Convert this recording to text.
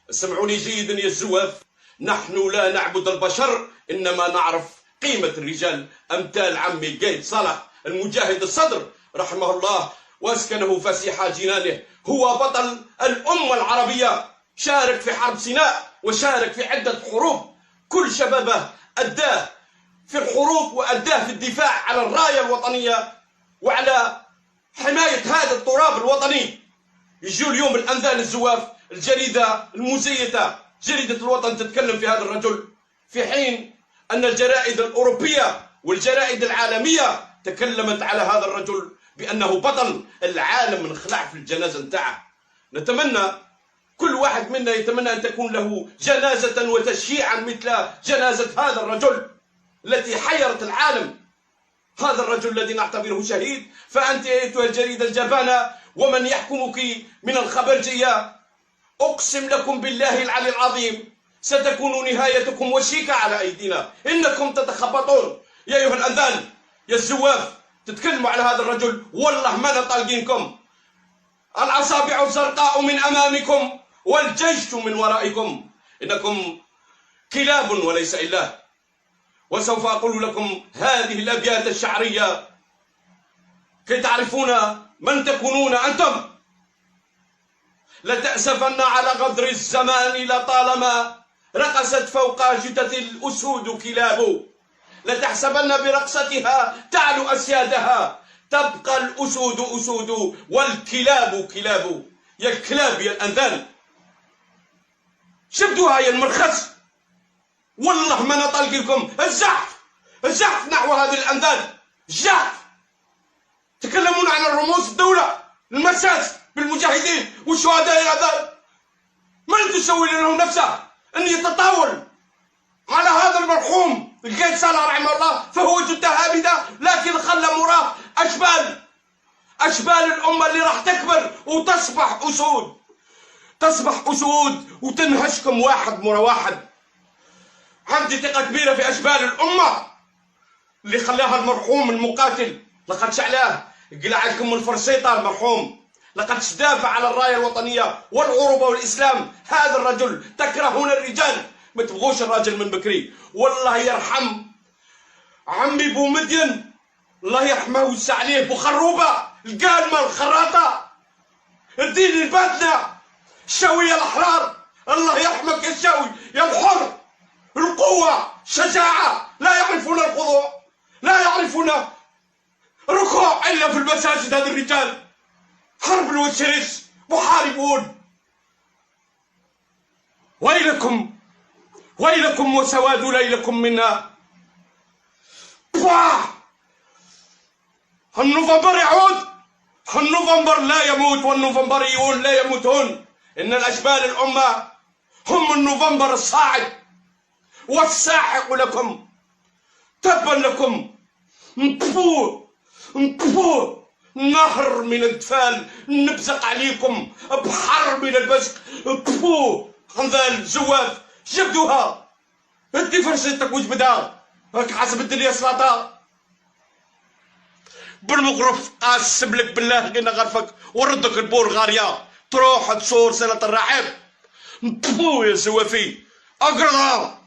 اسمعوني جيدا يا الزواف، نحن لا نعبد البشر، إنما نعرف قيمة الرجال أمثال عمي قايد صالح المجاهد الصدر رحمه الله واسكنه فسيح جنانه. هو بطل الأمة العربية، شارك في حرب سيناء وشارك في عدة حروب، كل شبابه أداه في الحروب وأداه في الدفاع على الراية الوطنية وعلى حماية هذا التراب الوطني. يجوا اليوم الأنذال الزواف، الجريدة المزيتة جريدة الوطن تتكلم في هذا الرجل، في حين أن الجرائد الأوروبية والجرائد العالمية تكلمت على هذا الرجل بأنه بطل العالم. نخلع في الجنازة نتاعه. نتمنى كل واحد منا يتمنى أن تكون له جنازة وتشييعا مثل جنازة هذا الرجل التي حيرت العالم، هذا الرجل الذي نعتبره شهيد. فأنت أيتها الجريدة الجبانة ومن يحكمك من الخبرجية، أقسم لكم بالله العلي العظيم ستكون نهايتكم وشيكة على أيدينا، إنكم تتخبطون يا أيها الأنذال يا الزواف تتكلموا على هذا الرجل، والله ما نطالقينكم. الأصابع الزرقاء من أمامكم والجيش من ورائكم، إنكم كلاب وليس إله. وسوف أقول لكم هذه الأبيات الشعرية كي تعرفون من تكونون أنتم. لتأسفن على غدر الزمان لطالما رقصت فوق جثث الأسود كلاب، لتحسبن برقصتها تعلو أسيادها، تبقى الأسود أسود والكلاب كلاب. يا الكلاب يا الأنذال شبدوها يا المرخص، والله ما نطلق لكم الزحف نحو هذه الأنذال. الزحف تكلمون عن الرموز الدولة المساس بالمجاهدين والشهداء الأذان، من تسوي لهم نفسه أن يتطاول على هذا المرحوم القايد صالح رحمه الله، فهو جثة هابدة لكن خلى مراه أشبال الأمة اللي راح تكبر وتصبح أسود وتنهشكم واحد مرة واحد. عندي ثقة كبيرة في أشبال الأمة اللي خلاها المرحوم المقاتل، لقد شعلاه قلع لكم الفرسيطة المرحوم، لقد دافع على الراية الوطنية والعروبة والإسلام. هذا الرجل تكرهون الرجال، ما تبغوش الراجل من بكري. والله يرحم عمي بومدين الله يرحمه ويوسع عليه، بخروبة القالمة الخراطة الدين الباتنة الشاوية الأحرار، الله يرحمك يا الشاوي يا الحر، القوة شجاعة، لا يعرفون الخضوع، لا يعرفون ركوع إلا في المساجد. هذا الرجال حرب وشرس محاربون. ويلكم وسواد ليلكم منا. النوفمبر يعود، النوفمبر لا يموت والنوفمبريون لا يموتون. إن الأشبال الأمة هم النوفمبر الصاعد والساحق لكم. تبا لكم. انطفوا نهر من الدفال نبزق عليكم، بحر من البزق. انطفوا أنذال زواف جبدوها، ادي فرصتك وجبدها، راك حسب الدنيا سلاطة. بالمغرف قاسم لك بالله لقينا غرفك وردك البولغاريا تروح تصور سنة الرحب. انطفوا يا زوافي اقرضها.